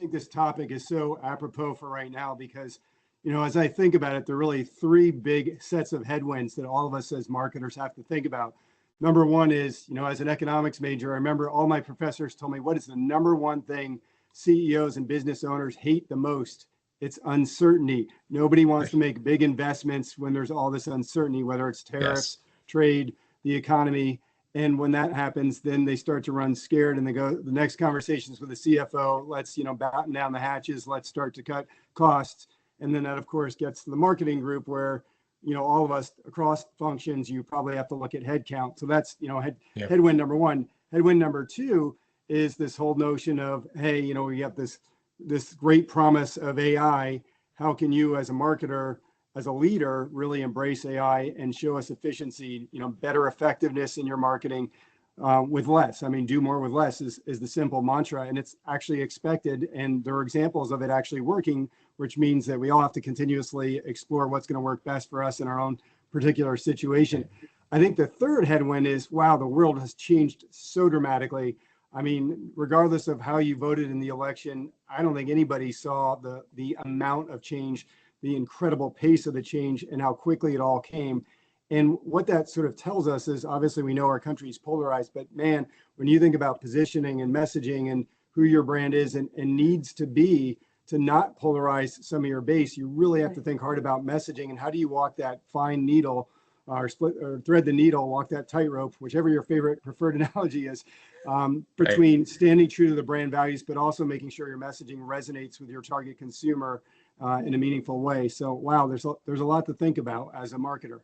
think this topic is so apropos for right now because, as I think about it, there are really three big sets of headwinds that all of us as marketers have to think about. Number one is, as an economics major, I remember all my professors told me, what is the number one thing CEOs and business owners hate the most? It's uncertainty. Nobody wants to make big investments when there's all this uncertainty, whether it's tariffs, trade, the economy. And when that happens, then they start to run scared and they go, the next conversations with the CFO, let's, batten down the hatches, let's start to cut costs. And then that, of course, gets to the marketing group where, all of us across functions, you probably have to look at headcount. So that's, headwind number one. Headwind number two is this whole notion of, hey, we have this great promise of AI. How can you as a marketer, as a leader, really embrace AI and show us efficiency, better effectiveness in your marketing with less? I mean, do more with less is the simple mantra, and it's actually expected. And there are examples of it actually working, which means that we all have to continuously explore what's going to work best for us in our own particular situation. I think the third headwind is, wow, the world has changed so dramatically. I mean, regardless of how you voted in the election, I don't think anybody saw the amount of change, the incredible pace of the change, and how quickly it all came. And what that sort of tells us is, obviously we know our country is polarized, but man, when you think about positioning and messaging and who your brand is and needs to be to not polarize some of your base, you really have to think hard about messaging and how do you walk that fine needle or thread the needle, walk that tightrope, whichever your favorite preferred analogy is, between standing true to the brand values, but also making sure your messaging resonates with your target consumer in a meaningful way. So, wow, there's a lot to think about as a marketer.